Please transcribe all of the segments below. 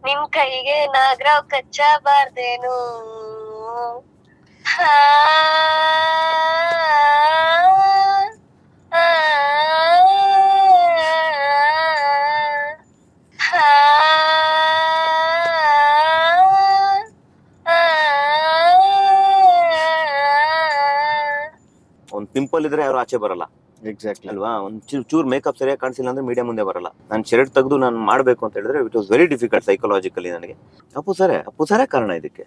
ನಿಮ್ ಕೈಗೆ ನಾಗರಾವ್ ಕಚ್ಚಬಾರ್ದೇನು. ಒಂದ್ ಪಿಂಪಲ್ ಇದ್ರೆ ಯಾರು ಆಚೆ ಬರಲ್ಲ. ಎಕ್ಸಾಕ್ಟ್ಲಿ ಅಲ್ವಾ? ಒಂದ್ ಚೂರ್ ಮೇಕಪ್ ಸರಿಯಾಗಿ ಕಾಣಿಸಿಲ್ಲ ಅಂದ್ರೆ ಮೀಡಿಯಾ ಮುಂದೆ ಬರಲ್ಲ. ನಾನು ಶರ್ಟ್ ತೆಗೆದು ನಾನು ಮಾಡ್ಬೇಕು ಅಂತ ಹೇಳಿದ್ರೆ it was very difficult psychologically ನನಗೆ. ಅಪ್ಪು ಸರೇ ಕಾರಣ ಇದಕ್ಕೆ.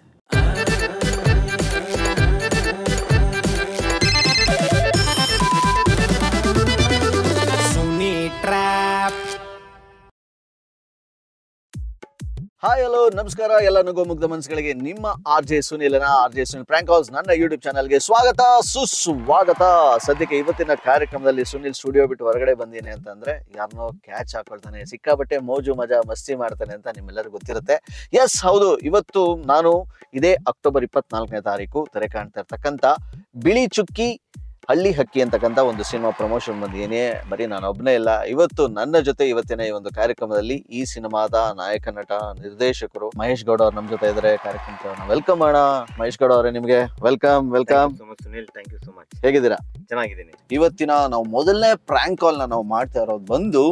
ಹಾಯ್ ಹಲೋ ನಮಸ್ಕಾರ ಎಲ್ಲ ನಗೋ ಮುಗ್ಧ ಮನಸ್ಸುಗಳಿಗೆ ನಿಮ್ಮ ಆರ್.ಜೆ. ಸುನಿಲ್ ಪ್ರ್ಯಾಂಕ್ ಹೌಸ್ ನನ್ನ ಯೂಟ್ಯೂಬ್ ಚಾನಲ್ಗೆ ಸ್ವಾಗತ ಸುಸ್ವಾಗತ. ಸದ್ಯಕ್ಕೆ ಇವತ್ತಿನ ಕಾರ್ಯಕ್ರಮದಲ್ಲಿ ಸುನಿಲ್ ಸ್ಟುಡಿಯೋ ಬಿಟ್ಟು ಹೊರಗಡೆ ಬಂದೀನಿ ಅಂತಂದ್ರೆ ಯಾರನ್ನೋ ಕ್ಯಾಚ್ ಹಾಕೊಳ್ತಾನೆ, ಸಿಕ್ಕಾಬಟ್ಟೆ ಮೋಜು ಮಜಾ ಮಸ್ತಿ ಮಾಡ್ತಾನೆ ಅಂತ ನಿಮ್ಮೆಲ್ಲರಿಗೂ ಗೊತ್ತಿರುತ್ತೆ. ಎಸ್ ಹೌದು, ಇವತ್ತು ನಾನು ಇದೇ ಅಕ್ಟೋಬರ್ 24ನೇ ತಾರೀಕು ತೆರೆ ಕಾಣ್ತಾ ಇರ್ತಕ್ಕಂಥ ಬಿಳಿ ಚುಕ್ಕಿ ಹಳ್ಳಿ ಹಕ್ಕಿ ಅಂತಕ್ಕಂಥ ಒಂದು ಸಿನಿಮಾ ಪ್ರಮೋಷನ್ ಬಂದಿದ್ದೀನಿ. ಬರೀ ನಾನು ಒಬ್ಬನೇ ಇಲ್ಲ, ಇವತ್ತು ನನ್ನ ಜೊತೆ ಇವತ್ತಿನ ಈ ಒಂದು ಕಾರ್ಯಕ್ರಮದಲ್ಲಿ ಈ ಸಿನಿಮಾದ ನಾಯಕ ನಟ ನಿರ್ದೇಶಕರು ಮಹೇಶ್ ಗೌಡ ಅವ್ರು ನಮ್ಮ ಜೊತೆ ಇದ್ದಾರೆ. ಕಾರ್ಯಕ್ರಮಕ್ಕೆ ವೆಲ್ಕಮ್ ಮಾಡೋಣ. ಮಹೇಶ್ ಗೌಡ ಅವರೇ, ನಿಮ್ಗೆ welcome. Sunil, thank you so much. ಹೇಗಿದ್ದೀರಾ? ಚೆನ್ನಾಗಿದ್ದೀನಿ. ಇವತ್ತಿನ ನಾವು ಮೊದಲನೇ ಪ್ರ್ಯಾಂಕ್ ಕಾಲ್ ನಾವು ಮಾಡ್ತಾ ಇರೋದು ಬಂದು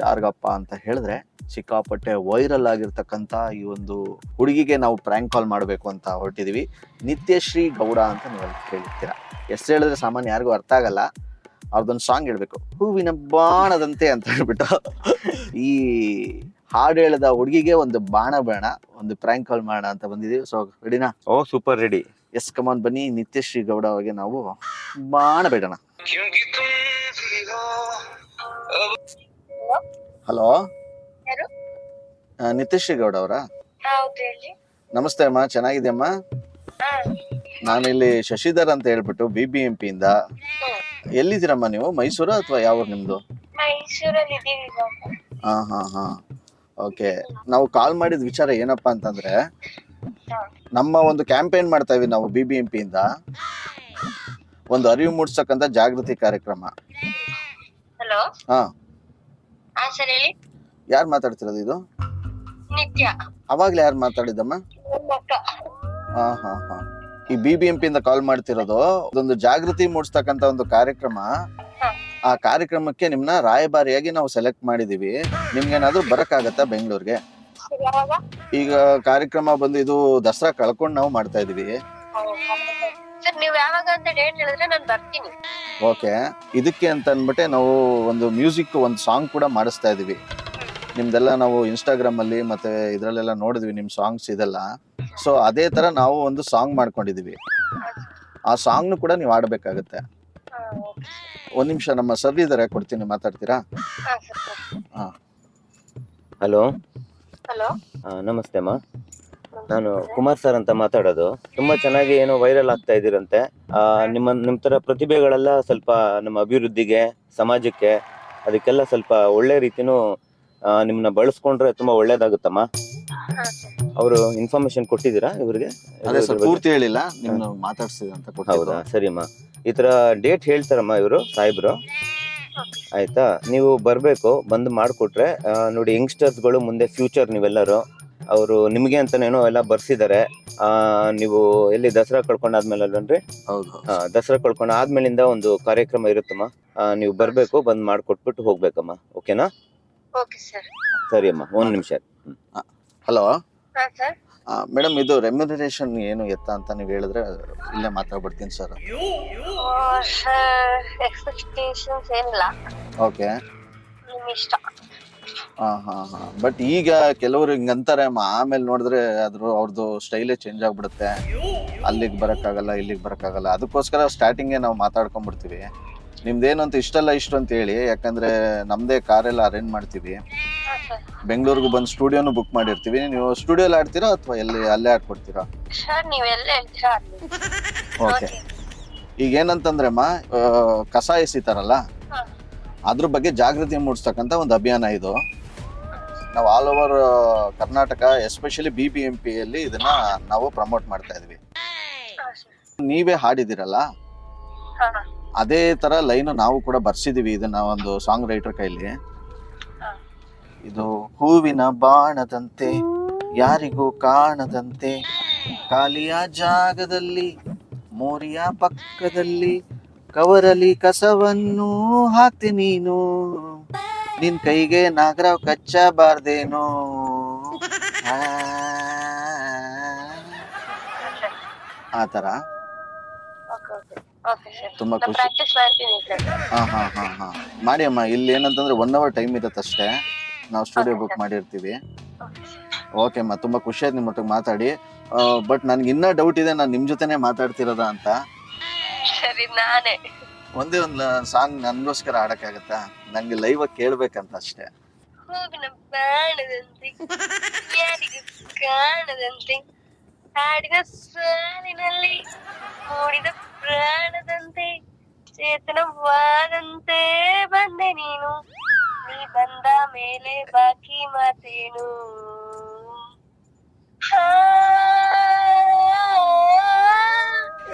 ಯಾರಿಗಪ್ಪ ಅಂತ ಹೇಳಿದ್ರೆ, ಸಿಕ್ಕಾಪಟ್ಟೆ ವೈರಲ್ ಆಗಿರ್ತಕ್ಕಂಥ ಈ ಒಂದು ಹುಡುಗಿಗೆ ನಾವು ಪ್ರ್ಯಾಂಕ್ ಕಾಲ್ ಮಾಡಬೇಕು ಅಂತ ಹೊರಟಿದೀವಿ. ನಿತ್ಯಶ್ರೀ ಗೌಡ ಅಂತ ನೀವು ಕೇಳಿರ್ತೀರಾ. ಎಷ್ಟು ಹೇಳಿದ್ರೆ ಸಾಮಾನ್ಯ ಯಾರಿಗೂ ಅರ್ಥ ಆಗಲ್ಲ. ಅವ್ರದ್ದೊಂದು ಸಾಂಗ್ ಹೇಳ್ಬೇಕು, ಹೂವಿನ ಬಾಣದಂತೆ ಅಂತ ಹೇಳ್ಬಿಟ್ಟು. ಈ ಹಾಡು ಹೇಳದ ಹುಡುಗಿಗೆ ಒಂದು ಬಾಣ ಒಂದು ಪ್ರ್ಯಾಂಕ್ ಕಾಲ್ ಮಾಡೋಣ ಅಂತ ಬಂದಿದೀವಿ. ಸೊ ರೆಡಿನಾ? ಓ ಸೂಪರ್, ರೆಡಿ. ಎಸ್ ಕಮಾನ್, ಬನ್ನಿ. ನಿತ್ಯಶ್ರೀ ಗೌಡ ಅವರಿಗೆ ನಾವು ಬಾಣ ಬೇಡೋಣ. ಹಲೋ, ನಿತ್ಯಶ್ರೀ ಗೌಡ ಅವರಾ? ನಮಸ್ತೆ ಅಮ್ಮ, ಚೆನ್ನಾಗಿದೆಯಮ್ಮ? ನಾನಿಲ್ಲಿ ಶಶಿಧರ್ ಅಂತ ಹೇಳ್ಬಿಟ್ಟು BBMP ಇಂದ. ಎಲ್ಲಿದ್ದೀರಮ್ಮ ನೀವು? ಮೈಸೂರು ಅಥವಾ ಯಾವ ನಿಮ್ದು? ಹಾ ಓಕೆ. ನಾವು ಕಾಲ್ ಮಾಡಿದ ವಿಚಾರ ಏನಪ್ಪಾ ಅಂತಂದ್ರೆ, ನಮ್ಮ ಒಂದು ಕ್ಯಾಂಪೇನ್ ಮಾಡ್ತಾ ಇದೀವಿ ನಾವು BBMP ಇಂದ, ಒಂದು ಅರಿವು ಮೂಡಿಸ್ತಕ್ಕಂಥ ಜಾಗೃತಿ ಕಾರ್ಯಕ್ರಮ. ಹಾ, ಯಾರು ಮಾತಾಡ್ತಿರೋದು ಇದು? ಅವಾಗ್ಲೇ ಯಾರು ಮಾತಾಡಿದಮ್ಮ? ಹಾ ಈ BBMP ಇಂದ ಕಾಲ್ ಮಾಡ್ತಿರೋದು. ಅದೊಂದು ಜಾಗೃತಿ ಮೂಡಿಸ್ತಕ್ಕಂಥ ಒಂದು ಕಾರ್ಯಕ್ರಮ. ಆ ಕಾರ್ಯಕ್ರಮಕ್ಕೆ ನಿಮ್ನ ರಾಯಭಾರಿಯಾಗಿ ನಾವು ಸೆಲೆಕ್ಟ್ ಮಾಡಿದೀವಿ. ನಿಮ್ಗೇನಾದ್ರೂ ಬರಕ್ಕಾಗತ್ತಾ ಬೆಂಗಳೂರಿಗೆ? ಈಗ ಕಾರ್ಯಕ್ರಮ ಬಂದು ಇದು ದಸರಾ ಕಳ್ಕೊಂಡು ನಾವು ಮಾಡ್ತಾ ಇದೀವಿ. ಓಕೆ, ಇದಕ್ಕೆ ಅಂತ ಅನ್ಬಿಟ್ಟೆ ನಾವು ಒಂದು ಮ್ಯೂಸಿಕ್, ಒಂದು ಸಾಂಗ್ ಕೂಡ ಮಾಡಿಸ್ತಾ ಇದೀವಿ. ನಿಮ್ದೆಲ್ಲ ನಾವು ಇನ್ಸ್ಟಾಗ್ರಾಮ್ ಅಲ್ಲಿ ಮತ್ತೆ ಇದ್ರಲ್ಲೆಲ್ಲ ನೋಡಿದ್ವಿ ನಿಮ್ ಸಾಂಗ್ಸ್ ಇದೆಲ್ಲ. ಸೊ ಅದೇ ತರ ನಾವು ಒಂದು ಸಾಂಗ್ ಮಾಡ್ಕೊಂಡಿದೀವಿ. ಆ ಸಾಂಗ್ನು ಕೂಡ ನೀವು ಆಡ್ಬೇಕಾಗತ್ತೆ. ಒಂದ್ ನಿಮಿಷ, ನಮ್ಮ ಸರ್ ಇದಾರೆ, ಕೊಡ್ತೀನಿ, ಮಾತಾಡ್ತೀರಾ? ಹಲೋ, ನಮಸ್ತೆ ಅಮ್ಮ. ನಾನು ಕುಮಾರ್ ಸರ್ ಅಂತ ಮಾತಾಡೋದು. ತುಂಬಾ ಚೆನ್ನಾಗಿ ಏನೋ ವೈರಲ್ ಆಗ್ತಾ ಇದೀರಂತೆ. ನಿಮ್ ತರ ಪ್ರತಿಭೆಗಳೆಲ್ಲ ಸ್ವಲ್ಪ ನಮ್ಮ ಅಭಿವೃದ್ಧಿಗೆ, ಸಮಾಜಕ್ಕೆ, ಅದಕ್ಕೆಲ್ಲ ಸ್ವಲ್ಪ ಒಳ್ಳೆ ರೀತಿನೂ ನಿಮ್ನ ಬಳಸ್ಕೊಂಡ್ರೆ ತುಂಬಾ ಒಳ್ಳೇದಾಗುತ್ತಮ್ಮ. ಅವರು ಇನ್ಫಾರ್ಮೇಶನ್ ಕೊಟ್ಟಿದ್ದೀರಾ ಇವ್ರಿಗೆ? ಪೂರ್ತಿ ಹೇಳಿಲ್ಲ, ನಿಮ್ನ ಮಾತಾಡ್ಸಿದ ಅಂತ. ಹೌದಾ, ಸರಿಮ್ಮ. ಈ ತರ ಡೇಟ್ ಹೇಳ್ತಾರಮ್ಮ ಇವರು ಸಾಹೇಬ್ರು, ಆಯ್ತಾ? ನೀವು ಬರ್ಬೇಕು, ಬಂದು ಮಾಡ್ಕೊಟ್ರೆ ನೋಡಿ, ಯಂಗ್ಸ್ಟರ್ಸ್ಗಳು ಮುಂದೆ ಫ್ಯೂಚರ್ ನೀವೆಲ್ಲರೂ. ಅವರು ನಿಮ್ಗೆ ಅಂತಾನೇನೋ ಎಲ್ಲ ಬರ್ಸಿದ್ದಾರೆ. ನೀವು ಎಲ್ಲಿ ದಸರಾ ಕಳ್ಕೊಂಡಾದ್ಮೇಲೆ ಅಲ್ವನ್ರಿ? ಹೌದು. ದಸರಾ ಕಳ್ಕೊಂಡ ಆದ್ಮೇಲಿಂದ ಒಂದು ಕಾರ್ಯಕ್ರಮ ಇರುತ್ತಮ್ಮ. ನೀವು ಬರ್ಬೇಕು, ಬಂದ್ ಮಾಡ್ಕೊಟ್ಬಿಟ್ಟು ಹೋಗ್ಬೇಕಮ್ಮ. ಓಕೆನಾ? ಸರಿ ಅಮ್ಮ, ಒಂದ್ ನಿಮಿಷ. ಹಲೋ ಮೇಡಮ್, ಇದು ರೆಮ್ಯುನರೇಷನ್ ಏನು ಎತ್ತ ಅಂತ ನೀವು ಹೇಳಿದ್ರೆ ಇಲ್ಲೇ ಮಾತಾಡ್ಬಿಡ್ತೀನಿ ಸರ್. ಓಕೆ. ಹಾ ಬಟ್ ಈಗ ಕೆಲವರು ಹಿಂಗಂತಾರೆ, ಆಮೇಲೆ ನೋಡಿದ್ರೆ ಅವ್ರದ್ದು ಸ್ಟೈಲೇ ಚೇಂಜ್ ಆಗ್ಬಿಡುತ್ತೆ. ಅಲ್ಲಿಗೆ ಬರಕ್ಕಾಗಲ್ಲ, ಇಲ್ಲಿಗೆ ಬರಕ್ಕಾಗಲ್ಲ. ಅದಕ್ಕೋಸ್ಕರ ಸ್ಟಾರ್ಟಿಂಗೇ ನಾವು ಮಾತಾಡ್ಕೊಂಡ್ಬಿಡ್ತೀವಿ. ನಿಮ್ದೇನು ಅಂತ ಇಷ್ಟಲ್ಲ ಇಷ್ಟು ಅಂತ ಹೇಳಿ, ಯಾಕಂದ್ರೆ ನಮ್ದೇ ಕಾರೆಲ್ಲ ಅರೇಂಜ್ ಮಾಡ್ತೀವಿ. ಬೆಂಗಳೂರಿಗೂ ಬಂದು ಸ್ಟುಡಿಯೋನು ಬುಕ್ ಮಾಡಿರ್ತೀವಿ. ನೀವು ಸ್ಟುಡಿಯೋಲಿ ಆಡ್ತೀರಾ ಅಥವಾ ಅಲ್ಲೇ ಆಡ್ಕೊಡ್ತೀರಾ? ಓಕೆ. ಈಗ ಏನಂತಂದ್ರೆ ಅಮ್ಮ, ಕಸ ಎಸಿತಾರಲ್ಲ, ಅದ್ರ ಬಗ್ಗೆ ಜಾಗೃತಿ ಮೂಡಿಸ್ತಕ್ಕಂಥ ಒಂದು ಅಭಿಯಾನ ಇದು. ನಾವು all over Karnataka, especially BBMP ಯಲ್ಲಿ ಇದನ್ನ ನಾವು ಪ್ರಮೋಟ್ ಮಾಡ್ತಾ ಇದೀವಿ. ನೀವೇ ಹಾಡಿದಿರಲ್ಲ, ಅದೇ ತರ ಲೈನ್ ನಾವು ಕೂಡ ಬರ್ಸಿದೀವಿ. ಇದನ್ನ ಒಂದು ಸಾಂಗ್ ರೈಟರ್ ಕೈಲಿ. ಇದು ಹೂವಿನ ಬಾಣದಂತೆ ಯಾರಿಗೂ ಕಾಣದಂತೆ ಖಾಲಿಯ ಜಾಗದಲ್ಲಿ ಮೋರಿಯ ಪಕ್ಕದಲ್ಲಿ ಕವರಲಿ ಕಸವನ್ನು ಹಾಕ್ತಿ ನೀನು ನಿನ್ ಕೈಗೆ ನಾಗರಾವ್ ಕಚ್ಚಬಾರ್ದೇನೋ ಆತರ ತುಂಬಾ ಖುಷಿ. ಪ್ರಾಕ್ಟೀಸ್ ಮಾಡ್ತೀನಿ ಸರ್. ಹಾ ಮಾಡಿ ಅಮ್ಮ. ಇಲ್ಲಿ ಏನಂತಂದ್ರೆ 1 hour ಟೈಮ್ ಇರುತ್ತಷ್ಟೇ, ನಾವು ಸ್ಟುಡಿಯೋ ಬುಕ್ ಮಾಡಿರ್ತೀವಿ. ಓಕೆ ಅಮ್ಮ, ತುಂಬಾ ಖುಷಿ ಆಯ್ತು ನಿಮ್ಮ ಒಟ್ಟಿಗೆ ಮಾತಾಡಿ. ಬಟ್ ನನ್ಗೆ ಇನ್ನೂ ಡೌಟ್ ಇದೆ, ನಾನು ನಿಮ್ ಜೊತೆನೆ ಮಾತಾಡ್ತಿರೋದ ಅಂತ. ಸರಿ, ನಾನೇ ಒಂದೇ ಒಂದು ಸಾಂಗ್ ನನ್ಗೋಸ್ಕರ ಆಡಕ್ಕಾಗತ್ತಾ? ನಂಗೆ ಲೈವ್ ಆಗಿ ಕೇಳ್ಬೇಕಂತ ಅಷ್ಟೇ. ಹೋಗಿನ ಬಾಣದಂತೆ ಯಾರಿಗೂ ಕಾಣದಂತೆ ಹಾಡಿನ ಸಾಲಿನಲ್ಲಿ ಮೂಡಿದ ಪ್ರಾಣದಂತೆ ಚೇತನವಾದಂತೆ ಬಂದೆ ನೀನು ನೀ ಬಂದ ಮೇಲೆ ಬಾಕಿ ಮಾತೇನು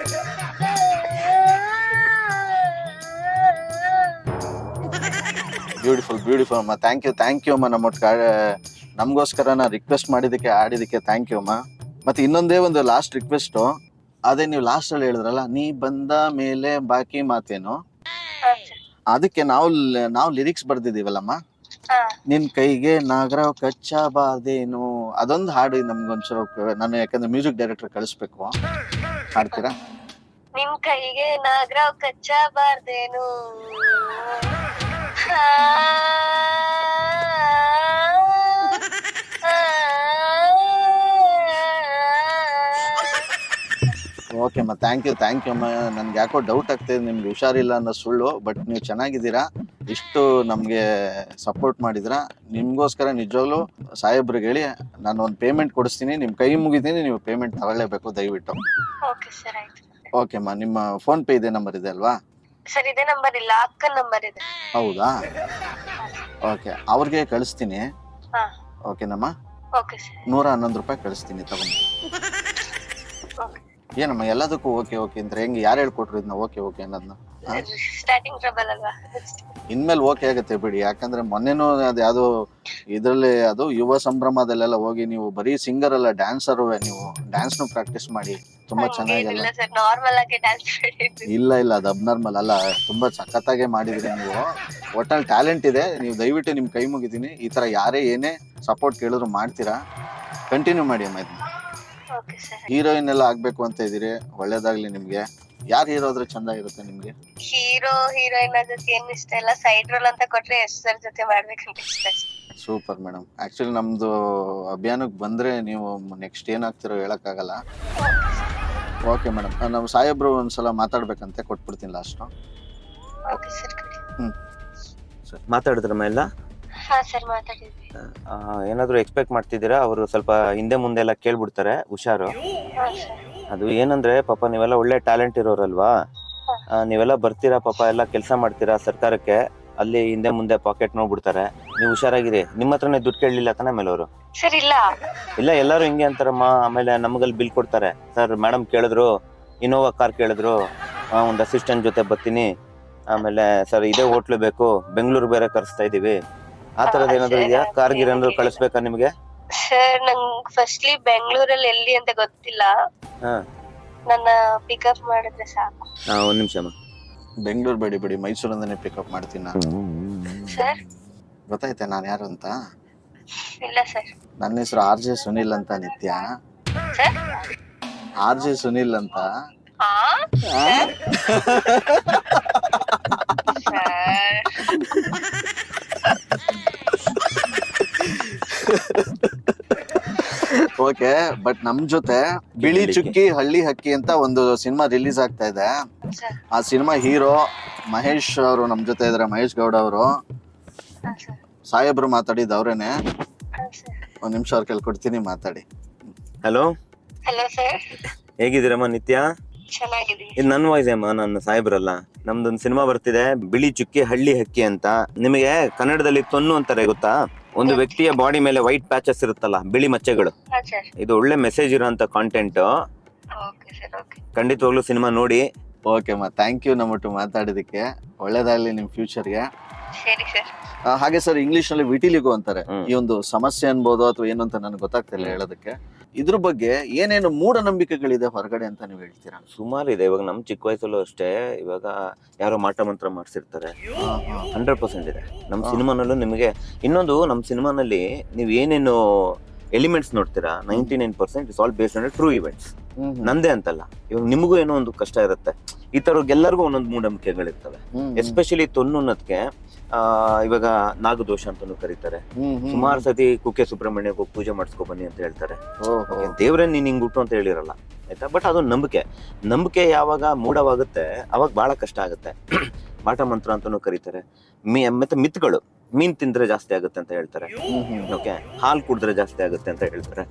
ಬ್ಯೂಟಿಫುಲ್ ಬ್ಯೂಟಿಫುಲ್ ಅಮ್ಮ. ಥ್ಯಾಂಕ್ ಯು ಅಮ್ಮ. ನಮಗೋಸ್ಕರ ನಾ ರಿಕ್ವೆಸ್ಟ್ ಮಾಡಿದಕ್ಕೆ ಆಡಿದಕ್ಕೆ ಥ್ಯಾಂಕ್ ಯು ಅಮ್ಮ. ಮತ್ತೆ ಇನ್ನೊಂದೇ ಒಂದು ಲಾಸ್ಟ್ ರಿಕ್ವೆಸ್ಟ್, ಅದೇ ನೀವು ಲಾಸ್ಟ್ ಅಲ್ಲಿ ಹೇಳಿದ್ರಲ್ಲ, ನೀ ಬಂದ ಮೇಲೆ ಬಾಕಿ ಮಾತೇನು, ಅದಕ್ಕೆ ನಾವು ಲಿರಿಕ್ಸ್ ಬರ್ದಿದೀವಲ್ಲಮ್ಮ, ನಿನ್ ಕೈಗೆ ನಾಗರಾವ್ ಕಚ್ಚಬಾರ್ದೇನು, ಅದೊಂದು ಹಾಡು ನಮ್ಗೊಂದ್ಸಲ ನಾನು ಯಾಕಂದ್ರೆ ಮ್ಯೂಸಿಕ್ ಡೈರೆಕ್ಟರ್ ಕಳಿಸ್ಬೇಕು, ಹಾಡ್ತೀರಾ? ನಿನ್ ಕೈಗೆ ನಾಗರಾವ್ ಕಚ್ಚಬಾರ್ದೇನು ಓಕೆ ಅಮ್ಮ, ಥ್ಯಾಂಕ್ ಯು ಅಮ್ಮ. ನನ್ಗೆ ಯಾಕೋ ಡೌಟ್ ಆಗ್ತಿದೆ, ನಿಮ್ಗೆ ಹುಷಾರಿಲ್ಲ ಅನ್ನೋ ಸುಳ್ಳು, ಬಟ್ ನೀವು ಚೆನ್ನಾಗಿದ್ದೀರಾ, ಇಷ್ಟು ನಮ್ಗೆ ಸಪೋರ್ಟ್ ಮಾಡಿದ್ರ, ನಿಮ್ಗೋಸ್ಕರ ನಿಜವಾಗ್ಲೂ ಸಾಹೇಬ್ರಿಗೆ ಹೇಳಿ ನಾನು ಒಂದು ಪೇಮೆಂಟ್ ಕೊಡಿಸ್ತೀನಿ, ನಿಮ್ ಕೈ ಮುಗಿತೀನಿ, ನೀವು ಪೇಮೆಂಟ್ ತಗೊಳ್ಳೇಬೇಕು ದಯವಿಟ್ಟು. ಓಕೆ ಅಮ್ಮ, ನಿಮ್ಮ ಫೋನ್ ಪೇ ಇದೆ ನಂಬರ್ ಇದೆ ಅಲ್ವಾ? ಸರ್, ಇದೇ ನಂಬರ್ ಇಲ್ಲ, ಅಕ್ಕನ ನಂಬರ್ ಇದೆ. ಹೌದಾ? ಓಕೆ, ಅವ್ರಿಗೆ ಕಳಿಸ್ತೀನಿ. ಓಕೆನಮ್ಮ, 111 ರೂಪಾಯಿ ಕಳಿಸ್ತೀನಿ, ತಗೊಂಡು. ಏನಮ್ಮ ಎಲ್ಲದಕ್ಕೂ ಓಕೆ ಅಂದ್ರೆ ಹೆಂಗೆ? ಯಾರು ಹೇಳ್ಕೊಟ್ರು ಇದನ್ನ ಓಕೆ ಅನ್ನೋದನ್ನ? ಸ್ಟಾರ್ಟಿಂಗ್ ಟ್ರಬಲ್ ಅಲ್ವಾ, ಇನ್ಮೇಲೆ ಓಕೆ ಆಗುತ್ತೆ ಬಿಡಿ. ಯಾಕಂದ್ರೆ ಮೊನ್ನೆನೂ ಅದು ಯಾವ್ದೋ ಇದ್ರಲ್ಲಿ ಅದು ಯುವ ಸಂಭ್ರಮದಲ್ಲೆಲ್ಲ ಹೋಗಿ ನೀವು ಬರೀ ಸಿಂಗರ್ ಅಲ್ಲ, ಡ್ಯಾನ್ಸರ್, ನೀವು ಡ್ಯಾನ್ಸ್ ನು ಪ್ರಾಕ್ಟೀಸ್ ಮಾಡಿ ತುಂಬಾ ಚೆನ್ನಾಗಲ್ಲ. ಇಲ್ಲ ಅದು ಅಬ್ನಾರ್ಮಲ್ ಅಲ್ಲ, ತುಂಬಾ ಸಖತ್ತಾಗೆ ಮಾಡಿದ್ರಿ ನೀವು. ಒಟ್ಟಲ್ಲಿ ಟ್ಯಾಲೆಂಟ್ ಇದೆ, ನೀವು ದಯವಿಟ್ಟು ನಿಮ್ ಕೈ ಮುಗಿತೀನಿ. ಈ ತರ ಯಾರೇ ಏನೇ ಸಪೋರ್ಟ್ ಕೇಳಿದ್ರು ಮಾಡ್ತೀರಾ, ಕಂಟಿನ್ಯೂ ಮಾಡಿ ಅಮ್ಮ ಇದನ್ನ. ಹೀರೋಯಿನ್ ಎಲ್ಲ ಆಗ್ಬೇಕು ಅಂತ ಇದೀರಿ, ಒಳ್ಳೇದಾಗ್ಲಿ ನಿಮ್ಗೆ. ಯಾರು ಹೀರೋ ಆದ್ರೆ ಚಂದ ಇರುತ್ತೆ ನಿಮ್ಗೆ? ಹೀರೋಯಿನ್ ಜೊತೆ ಏನ್ ಇಷ್ಟ ಇಲ್ಲ, ಸೈಡ್ ರೋಲ್ ಅಂತ ಕೊಟ್ರೆ ಎಷ್ಟರ ಜೊತೆ ಮಾಡ್ಬೇಕಂತ ಇಷ್ಟ. Super madam. ಆಕ್ಚುಲಿ ನಮ್ದು ಅಭಿಯಾನಕ್ಕೆ ಬಂದ್ರೆ ನೀವು ನೆಕ್ಸ್ಟ್ ಏನಾಗ್ತಿರೋ ಹೇಳಕ್ಕಾಗಲ್ಲ. ಓಕೆ ಮೇಡಮ್, ನಾವು ಸಾಹೇಬ್ರು ಒಂದ್ಸಲ ಮಾತಾಡ್ಬೇಕಂತೆ, ಕೊಟ್ಬಿಡ್ತೀನಿ ಲಾಸ್ಟ್. ಮಾತಾಡಿದ್ರಮ್ಮ ಎಲ್ಲ? ಏನಾದ್ರು ಎಕ್ಸ್ಪೆಕ್ಟ್ ಮಾಡ್ತಿದ್ದೀರಾ? ಅವರು ಸ್ವಲ್ಪ ಹಿಂದೆ ಮುಂದೆ ಎಲ್ಲ ಕೇಳ್ಬಿಡ್ತಾರೆ, ಹುಷಾರು. ಅದು ಏನಂದ್ರೆ ಪಾಪ ನೀವೆಲ್ಲ ಒಳ್ಳೆ ಟ್ಯಾಲೆಂಟ್ ಇರೋರಲ್ವಾ, ನೀವೆಲ್ಲ ಬರ್ತೀರಾ ಪಾಪ, ಎಲ್ಲ ಕೆಲಸ ಮಾಡ್ತೀರಾ ಸರ್ಕಾರಕ್ಕೆ, ಅಲ್ಲಿ ಹಿಂದೆ ಮುಂದೆ ಪಾಕೆಟ್ ನೋಡ್ಬಿಡ್ತಾರೆ. ನೀವು ಹುಷಾರಾಗಿರಿ. ನಿಮ್ಮ ಹತ್ರನೇ ದುಡ್ಡು ಕೇಳಲಿಲ್ಲ ತಾನೇ ಮೇಲೆ ಅವರು? ಇಲ್ಲ, ಎಲ್ಲರೂ ಹಿಂಗೆ ಅಂತಾರಮ್ಮ. ಆಮೇಲೆ ನಮಗಲ್ಲಿ ಬಿಲ್ ಕೊಡ್ತಾರೆ. ಸರ್ ಮೇಡಮ್ ಕೇಳಿದ್ರು, ಇನೋವಾ ಕಾರ್ ಕೇಳಿದ್ರು, ಒಂದು ಅಸಿಸ್ಟೆಂಟ್ ಜೊತೆ ಬರ್ತೀನಿ, ಆಮೇಲೆ ಸರ್ ಇದೇ ಹೋಟ್ಲು ಬೇಕು, ಬೆಂಗಳೂರು ಬೇರೆ ಕರೆಸ್ತಾ ಇದೀವಿ, ಆ ತರದ್ ಏನಾದ್ರು ಇದೆಯಾ? ಕಾರ್ಗಿರ್ ಏನಾದ್ರು ಕಳಿಸ್ಬೇಕಾ ನಿಮ್ಗೆ? ಸರ್, ನಂಗೆ ಫಸ್ಟ್ಲಿ ಬೆಂಗಳೂರಲ್ಲಿ ಎಲ್ಲಿ ಅಂತ ಗೊತ್ತಿಲ್ಲ, ನನ್ನ ಪಿಕಪ್ ಮಾಡಿದ್ರೆ ಸಾಕು. ಒಂದ್ ನಿಮಿಷ ಅಮ್ಮ. ಬೆಂಗಳೂರು ಬೇಡಿ ಮೈಸೂರಿಂದನೇ ಪಿಕಪ್ ಮಾಡ್ತೀನಿ ನಾನು. ಸರ್ ಗೊತ್ತಾಯ್ತಾ ನಾನು ಯಾರು ಅಂತ? ಇಲ್ಲ ಸರ್. ನನ್ನ ಹೆಸರು RJ ಸುನಿಲ್ ಅಂತ. ನಿತ್ಯ RJ ಸುನಿಲ್ ಅಂತ. ಓಕೆ, ಬಟ್ ನಮ್ ಜೊತೆ ಬಿಳಿ ಚುಕ್ಕಿ ಹಳ್ಳಿ ಹಕ್ಕಿ ಅಂತ ಒಂದು ಸಿನಿಮಾ ರಿಲೀಸ್ ಆಗ್ತಾ ಇದೆ. ಆ ಸಿನಿಮಾ ಹೀರೋ ಮಹೇಶ್ ಅವರು ನಮ್ ಜೊತೆ ಇದಾರೆ, ಮಹೇಶ್ ಗೌಡ ಅವರು. ಸಾಹೇಬ್ರು ಮಾತಾಡಿದ ಅವ್ರೇನೆ. ಒಂದ್ ನಿಮಿಷ ಅವ್ರ ಕೈಲಿ ಕೊಡ್ತೀನಿ, ಮಾತಾಡಿ. ಹಲೋ ಸರ್, ಹೇಗಿದ್ದೀರಮ್ಮ ನಿತ್ಯ? ಚೆನ್ನಾಗಿದ್ದೀನಿ. ಇದು ನನ್ನ ವಾಯ್ಸ್ ಅಮ್ಮ, ನನ್ನ ಸಾಹೇಬ್ರಲ್ಲ. ನಮ್ದೊಂದು ಸಿನಿಮಾ ಬರ್ತಿದೆ, ಬಿಳಿ ಚುಕ್ಕಿ ಹಳ್ಳಿ ಹಕ್ಕಿ ಅಂತ. ನಿಮಗೆ ಕನ್ನಡದಲ್ಲಿ ತೊನ್ನು ಅಂತಾರೆ, ಗೊತ್ತಾ? ಒಂದು ವ್ಯಕ್ತಿಯ ಬಾಡಿ ಮೇಲೆ ವೈಟ್ ಪ್ಯಾಚಸ್ ಇರುತ್ತಲ್ಲ, ಬಿಳಿ ಮಚ್ಚೆಗಳು. ಇದು ಒಳ್ಳೆ ಮೆಸೇಜ್ ಇರೋಂತ ಕಾಂಟೆಂಟ್. ಖಂಡಿತವಾಗ್ಲೂ ಸಿನಿಮಾ ನೋಡಿ. ಓಕೆ ಅಮ್ಮ, ಥ್ಯಾಂಕ್ ಯು ನಮ್ಮೊಟ್ಟು ಮಾತಾಡಿದಕ್ಕೆ. ಒಳ್ಳೇದಾಗ್ಲಿ ನಿಮ್ ಫ್ಯೂಚರ್ಗೆ. ಸರಿ ಸರ್. ಹಾಗೆ ಸರ್, ಇಂಗ್ಲಿಷ್ ನಲ್ಲಿ ವಿಟಿಲಿಗೋ ಅಂತಾರೆ. ಈ ಒಂದು ಸಮಸ್ಯೆ ಅನ್ಬೋದು ಅಥವಾ ಏನು ಅಂತ ನನಗೆ ಗೊತ್ತಾಗ್ತಿಲ್ಲ ಹೇಳೋದಕ್ಕೆ. ಇದ್ರ ಬಗ್ಗೆ ಏನೇನು ಮೂಢನಂಬಿಕೆಗಳಿದೆ ಹೊರಗಡೆ ಅಂತ ನೀವು ಹೇಳ್ತೀರಾ? ಸುಮಾರು ಇದೆ. ಇವಾಗ ನಮ್ ಚಿಕ್ಕ ವಯಸ್ಸಲ್ಲೂ ಅಷ್ಟೇ, ಇವಾಗ ಯಾರೋ ಮಾಟ ಮಂತ್ರ ಮಾಡ್ಸಿರ್ತಾರೆ. 100% ಇದೆ ನಮ್ ಸಿನಿಮಾನಲ್ಲೂ. ನಿಮಗೆ ಇನ್ನೊಂದು, ನಮ್ ಸಿನಿಮಾನಲ್ಲಿ ನೀವ್ ಏನೇನು ಎಲಿಮೆಂಟ್ಸ್ ನೋಡ್ತೀರಾ, 99% is all based on true events. ನಂದೇ ಅಂತಲ್ಲ, ಇವಾಗ ನಿಮಗೂ ಏನೋ ಒಂದು ಕಷ್ಟ ಇರುತ್ತೆ. ಈ ತರಗೆಲ್ಲರಿಗೂ ಒಂದೊಂದು ಮೂಢನಂಬಿಕೆಗಳಿರ್ತವೆ. ಎಸ್ಪೆಷಲಿ ತೊನ್ನು ಅನ್ನೋದಕ್ಕೆ ಇವಾಗ ನಾಗದೋಷ ಅಂತಾನು ಕರೀತಾರೆ. ಸುಮಾರು ಸತಿ ಕುಕ್ಕೆ ಸುಬ್ರಹ್ಮಣ್ಯಕ್ಕೆ ಹೋಗಿ ಪೂಜೆ ಮಾಡಿಸ್ಕೊ ಬನ್ನಿ ಅಂತ ಹೇಳ್ತಾರೆ. ದೇವ್ರೇ ನೀನ್ ಹಿಂಗ್ ಹುಟ್ಟು ಅಂತ ಹೇಳಿರಲ್ಲ, ಆಯ್ತಾ? ಬಟ್ ಅದೊಂದು ನಂಬಿಕೆ ಯಾವಾಗ ಮೂಢವಾಗುತ್ತೆ ಅವಾಗ ಬಹಳ ಕಷ್ಟ ಆಗುತ್ತೆ. ಮಾಟ ಮಂತ್ರ ಅಂತಾನು ಕರೀತಾರೆ. ಮತ್ತೆ ಮಿತ್ಗಳು, ಮೀನ್ ತಿಂದ್ರೆ ಜಾಸ್ತಿ ಆಗುತ್ತೆ ಅಂತ ಹೇಳ್ತಾರೆ. ಓಕೆ, ಹಾಲು ಕುಡಿದ್ರೆ ಜಾಸ್ತಿ ಆಗುತ್ತೆ ಅಂತ ಹೇಳ್ತಾರೆ.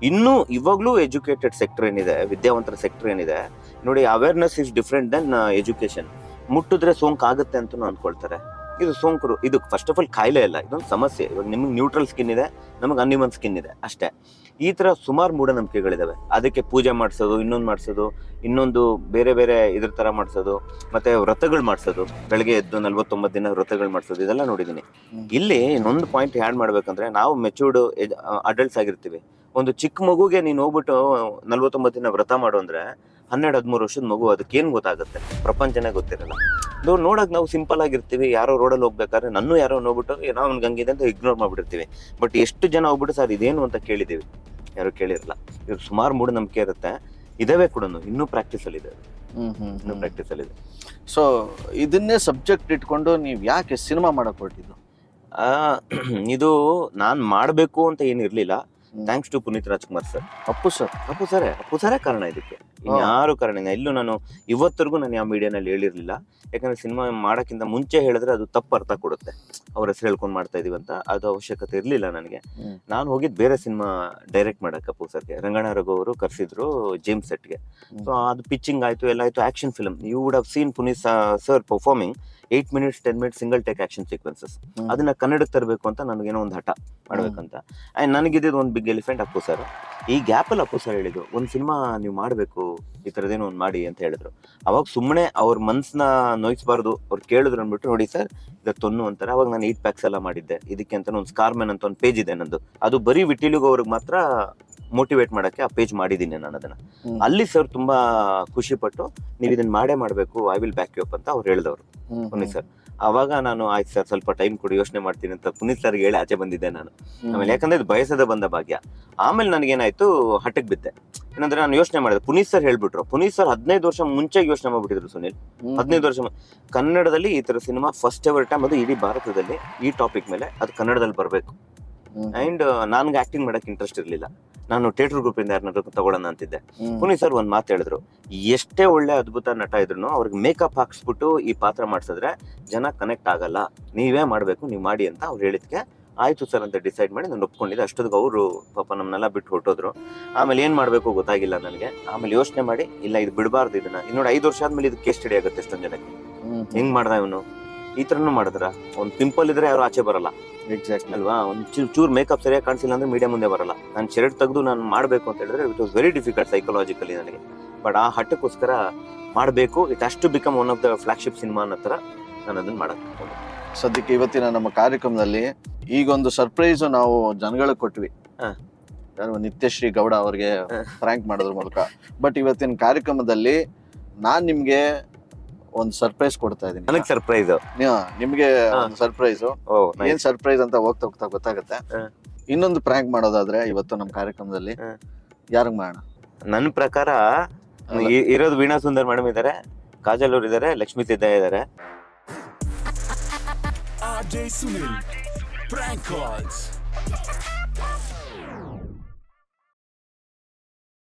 ಇನ್ನು ಇವಾಗ್ಲೂ ಎಜುಕೇಟೆಡ್ ಸೆಕ್ಟರ್ ಏನಿದೆ, ವಿದ್ಯಾವಂತರ ಸೆಕ್ಟರ್ ಏನಿದೆ ನೋಡಿ, awareness is different than education. ಮುಟ್ಟಿದ್ರೆ ಸೋಂಕು ಆಗುತ್ತೆ ಅಂತ ಅನ್ಕೊಳ್ತಾರೆ. ಇದು ಸೋಂಕರು, ಇದು ಫಸ್ಟ್ ಆಫ್ ಆಲ್ ಕಾಯಿಲೆ ಇಲ್ಲ, ಇದೊಂದು ಸಮಸ್ಯೆ. ಇವಾಗ ನಿಮ್ಗೆ ನ್ಯೂಟ್ರಲ್ ಸ್ಕಿನ್ ಇದೆ, ನಮಗೆ ಅನ್ಇವನ್ ಸ್ಕಿನ್ ಇದೆ ಅಷ್ಟೇ. ಈ ತರ ಸುಮಾರು ಮೂಢನಂಬಿಕೆಗಳಿದಾವೆ. ಅದಕ್ಕೆ ಪೂಜೆ ಮಾಡಿಸೋದು, ಇನ್ನೊಂದು ಬೇರೆ ಬೇರೆ ಇದ್ರ ತರ ಮಾಡಿಸೋದು, ಮತ್ತೆ ವ್ರತಗಳು ಮಾಡಿಸೋದು, ಬೆಳಗ್ಗೆ ಎದ್ದು 49 ದಿನ ವ್ರತಗಳು ಮಾಡಿಸೋದು, ಇದೆಲ್ಲ ನೋಡಿದೀನಿ. ಇಲ್ಲಿ ಇನ್ನೊಂದು ಪಾಯಿಂಟ್ ಆ್ಯಡ್ ಮಾಡ್ಬೇಕಂದ್ರೆ, ನಾವು ಮೆಚೂರ್ಡ್ ಅಡಲ್ಟ್ಸ್ ಆಗಿರ್ತೀವಿ. ಒಂದು ಚಿಕ್ಕ ಮಗುಗೆ ನೀನು ಹೋಗ್ಬಿಟ್ಟು 49 ದಿನ ವ್ರತ ಮಾಡು ಅಂದ್ರೆ 12-13 ವರ್ಷದ ಮಗು, ಅದಕ್ಕೇನ್ ಗೊತ್ತಾಗುತ್ತೆ? ಪ್ರಪಂಚನೇ ಗೊತ್ತಿರಲ್ಲ. ನೋಡಕ್ ನಾವು ಸಿಂಪಲ್ ಆಗಿರ್ತೀವಿ. ಯಾರೋ ರೋಡಲ್ಲಿ ಹೋಗ್ಬೇಕಾದ್ರೆ ನನ್ನ ಯಾರೋ ನೋಡ್ಬಿಟ್ಟು ಏನೋ ಅವ್ನಿಗೆ ಹಂಗಿದೆ ಅಂತ ಇಗ್ನೋರ್ ಮಾಡ್ಬಿಟ್ಟಿರ್ತೀವಿ. ಬಟ್ ಎಷ್ಟು ಜನ ಹೋಗ್ಬಿಟ್ಟು ಸರ್ ಇದೇನು ಅಂತ ಕೇಳಿದೀವಿ, ಯಾರು ಕೇಳಿರಲ್ಲ. ಇವ್ರು ಸುಮಾರು ಮೂಢನಂಬಿಕೆ ಇರುತ್ತೆ, ಇದಾವೆ ಕೂಡ, ಇನ್ನೂ ಪ್ರಾಕ್ಟೀಸ್ ಅಲ್ಲಿ ಇದೆ. ಸೊ ಇದನ್ನೇ ಸಬ್ಜೆಕ್ಟ್ ಇಟ್ಕೊಂಡು ನೀವ್ ಯಾಕೆ ಸಿನಿಮಾ ಮಾಡಕ್ ಹೊರಟಿದ್ದು? ಇದು ನಾನ್ ಮಾಡ್ಬೇಕು ಅಂತ ಏನಿರ್ಲಿಲ್ಲ. Thanks to Puneeth Rajkumar sir. Appu ಸರೇ ಕಾರಣ ಇದಕ್ಕೆ, ಇನ್ಯಾರು ಕಾರಣ ಇಲ್ಲ. ಇಲ್ಲೂ ನಾನು ಇವತ್ತರೆಗೂ ನಾನು ಯಾವ ಮೀಡಿಯಾನಲ್ಲಿ ಹೇಳಿರ್ಲಿಲ್ಲ. ಯಾಕಂದ್ರೆ ಸಿನಿಮಾ ಮಾಡಕ್ಕಿಂತ ಮುಂಚೆ ಹೇಳಿದ್ರೆ ಅದು ತಪ್ಪು ಅರ್ಥ ಕೊಡುತ್ತೆ. ಅವ್ರ ಹೆಸರು ಹೇಳ್ಕೊಂಡು ಮಾಡ್ತಾ ಇದೀವಿ ಅಂತ. ಅದು ಅವಶ್ಯಕತೆ ಇರ್ಲಿಲ್ಲ ನನಗೆ. ನಾನು ಹೋಗಿದ್ ಬೇರೆ ಸಿನಿಮಾ ಡೈರೆಕ್ಟ್ ಮಾಡಕ್ ಅಪ್ಪು ಸರ್ಗೆ. ರಂಗಣ್ಣ ರಘು ಅವರು ಕರ್ಸಿದ್ರು ಜೇಮ್ಸ್ ಸೆಟ್ಗೆ. ಸೊ ಅದು ಪಿಚ್ಚಿಂಗ್ ಆಯ್ತು, ಎಲ್ಲ ಆಯ್ತು. Action film, you would have seen Puneeth sir performing 8 minutes 10 minutes single take action sequences. ಅದನ್ನ ಕನ್ನಡಕ್ಕೆ ತರಬೇಕು ಅಂತ ನನಗೇನೋ ಒಂದು ಹಠ ಮಾಡ್ಬೇಕಂತ. ಅಂಡ್ ನನಗಿದ್ದು ಒಂದು ಬಿಗ್ ಎಲಿಫೆಂಟ್ ಅಪ್ಪು ಸರ್. ಈ ಗ್ಯಾಪಲ್ಲಿ ಅಪ್ಪು ಸರ್ ಹೇಳಿದ್ರು, ಒಂದು ಸಿನಿಮಾ ನೀವು ಮಾಡಬೇಕು, ಈ ಥರದೇನೋ ಒಂದು ಮಾಡಿ ಅಂತ ಹೇಳಿದ್ರು. ಅವಾಗ ಸುಮ್ಮನೆ ಅವ್ರ ಮನ್ಸನ್ನ ನೋಯಿಸಬಾರ್ದು, ಅವ್ರು ಕೇಳಿದ್ರು ಅಂದ್ಬಿಟ್ಟು, ನೋಡಿ ಸರ್ ಇದು ತೊನ್ನು ಅಂತಾರೆ. ಅವಾಗ ನಾನು 8 packs ಎಲ್ಲ ಮಾಡಿದ್ದೆ. ಇದಕ್ಕೆ ಅಂತ ಒಂದು ಸ್ಕಾರ್ಮೆನ್ ಅಂತ ಒಂದು ಪೇಜ್ ಇದೆ ನಂದು. ಅದು ಬರೀ ವಿಟಿಲಿಗೋ ಅವ್ರಿಗೆ ಮಾತ್ರ ಮೋಟಿವೇಟ್ ಮಾಡಕ್ಕೆ ಆ ಪೇಜ್ ಮಾಡಿದ್ದೀನಿ ನಾನು ಅದನ್ನ. ಅಲ್ಲಿ ಸರ್ ತುಂಬಾ ಖುಷಿ ಪಟ್ಟು, ನೀವು ಇದನ್ನ ಮಾಡಬೇಕು, I will back you up ಅಂತ ಅವ್ರು ಹೇಳಿದವರು ಪುನೀತ್ ಸರ್. ಅವಾಗ ನಾನು ಆಯ್ತು ಸರ್ ಸ್ವಲ್ಪ ಟೈಮ್ ಕೊಡಿ, ಯೋಚನೆ ಮಾಡ್ತೀನಿ ಅಂತ ಪುನೀತ್ ಸರ್ಗೆ ಹೇಳಿ ಆಚೆ ಬಂದಿದ್ದೆ ನಾನು. ಆಮೇಲೆ ಯಾಕಂದ್ರೆ ಇದು ಬಯಸದ ಬಂದ ಭಾಗ್ಯ. ಆಮೇಲೆ ನನಗೇನಾಯ್ತು, ಹಠಕ್ಕೆ ಬಿದ್ದೆ. ಏನಂದ್ರೆ ನಾನು ಯೋಚನೆ ಮಾಡಿದೆ, ಪುನೀತ್ ಸರ್ ಹೇಳ್ಬಿಟ್ರು. ಪುನೀತ್ ಸರ್ 15 ವರ್ಷ ಮುಂಚೆ ಯೋಚನೆ ಮಾಡ್ಬಿಟ್ಟಿದ್ರು ಸುನಿಲ್. 15 ವರ್ಷ ಕನ್ನಡದಲ್ಲಿ ಈ ತರ ಸಿನಿಮಾ ಫಸ್ಟ್ ಎವರ್ ಟೈಮ್, ಅದು ಇಡೀ ಭಾರತದಲ್ಲಿ ಈ ಟಾಪಿಕ್ ಮೇಲೆ ಅದು ಕನ್ನಡದಲ್ಲಿ ಬರ್ಬೇಕು. ಅಂಡ್ ನನ್ಗೆ ಆಕ್ಟಿಂಗ್ ಮಾಡಕ್ ಇಂಟ್ರೆಸ್ಟ್ ಇರ್ಲಿಲ್ಲ. ನಾನು ಥಿಯೇಟರ್ ಗ್ರೂಪ್ ಇಂದ ಯಾರನ್ನಾದ್ರು ತಗೊಳ್ಳೋಣ ಅಂತಿದ್ದೆ. ಪುನೀತ್ ಸರ್ ಒಂದ್ ಮಾತು ಹೇಳಿದ್ರು, ಎಷ್ಟೇ ಒಳ್ಳೆ ಅದ್ಭುತ ನಟ ಇದ್ರು ಅವ್ರಿಗೆ ಮೇಕಪ್ ಹಾಕ್ಸ್ಬಿಟ್ಟು ಈ ಪಾತ್ರ ಮಾಡ್ಸಿದ್ರೆ ಜನ ಕನೆಕ್ಟ್ ಆಗಲ್ಲ, ನೀವೇ ಮಾಡ್ಬೇಕು, ನೀವ್ ಮಾಡಿ ಅಂತ ಅವ್ರು ಹೇಳಿದ್ಕೆ ಆಯ್ತು ಸರ್ ಅಂತ ಡಿಸೈಡ್ ಮಾಡಿ ನಾನು ಒಪ್ಕೊಂಡಿದ್ದೆ. ಅಷ್ಟೊತ್ತಿಗೆ ಅವರು ಪಾಪ ನಮ್ಮನ್ನೆಲ್ಲ ಬಿಟ್ಟು ಹೊರಟೋದ್ರು. ಆಮೇಲೆ ಏನ್ ಮಾಡ್ಬೇಕು ಗೊತ್ತಾಗಿಲ್ಲ ನನಗೆ. ಆಮೇಲೆ ಯೋಚನೆ ಮಾಡಿ, ಇಲ್ಲ ಇದು ಬಿಡಬಾರ್ದು, ಇದನ್ನ ಇನ್ನೋಡಿ 5 ವರ್ಷ ಆದ್ಮೇಲೆ ಇದು ಕೇಸ್ ಸ್ಟಡಿ ಆಗುತ್ತೆ ಎಷ್ಟೊಂದ್ ಜನಕ್ಕೆ. ಹೆಂಗ್ ಮಾಡ್ದ ಇವನು, ಈ ತರನು ಮಾಡಿದ್ರ. ಒಂದ್ ಪಿಂಪಲ್ ಇದ್ರೆ ಯಾರು ಆಚೆ ಬರಲ್ಲ, ಎಕ್ಸಾಕ್ಟ್ ಅಲ್ವಾ? ಒಂದ್ ಚೂರ್ ಮೇಕಪ್ ಸರಿಯಾಗಿ ಕಾಣಿಸಿಲ್ಲ ಅಂದ್ರೆ ಮೀಡಿಯಾ ಮುಂದೆ ಬರಲ್ಲ. ನಾನು ಶರ್ಟ್ ತೆಗೆದು ನಾನು ಮಾಡ್ಬೇಕು ಅಂತ ಹೇಳಿದ್ರೆ it was very difficult psychologically ನನಗೆ. ಬಟ್ ಆ ಹಟ್ಟಕ್ಕೋಸ್ಕರ ಮಾಡ್ಬೇಕು, it has to become one of the flagship cinema ಅನ್ನೋ ತರ ನಾನು ಅದನ್ನ ಮಾಡಕ್. ಸದ್ಯಕ್ಕೆ ಇವತ್ತಿನ ನಮ್ಮ ಕಾರ್ಯಕ್ರಮದಲ್ಲಿ ಈಗೊಂದು ಸರ್ಪ್ರೈಸ್ ನಾವು ಜನಗಳಿಗೆ ಕೊಟ್ವಿ, ನಿತ್ಯಶ್ರೀ ಗೌಡ ಅವ್ರಿಗೆ ಫ್ರಾಂಕ್ ಮಾಡೋದ್ರ ಮೂಲಕ. ಬಟ್ ಇವತ್ತಿನ ಕಾರ್ಯಕ್ರಮದಲ್ಲಿ ನಾನ್ ನಿಮ್ಗೆ ಒಂದು ಸರ್ಪ್ರೈಸ್ ಕೊಡ್ತಾ ಇದೀನಿ. ನನಗೆ ಸರ್ಪ್ರೈಸ್, ನಿಮ್ಗೆ ಒಂದು ಸರ್ಪ್ರೈಸ್. ಏನ್ ಸರ್ಪ್ರೈಸ್ ಅಂತ ಹೋಗ್ತಾ ಗೊತ್ತಾಗುತ್ತೆ. ಇನ್ನೊಂದು ಪ್ರ್ಯಾಂಕ್ ಮಾಡೋದಾದ್ರೆ ಇವತ್ತು ನಮ್ಮ ಕಾರ್ಯಕ್ರಮದಲ್ಲಿ ಯಾರಿಗ್ ಮಾಡೋಣ? ನನ್ನ ಪ್ರಕಾರ ಇರೋದು ವೀಣಾ ಸುಂದರ್ ಮೇಡಮ್ ಇದಾರೆ, ಕಾಜಲ್ ಅವ್ರು ಇದಾರೆ, ಲಕ್ಷ್ಮೀ ಸಿದ್ದಯ್ಯ ಇದಾರೆ. RJ Sunil, prank calls.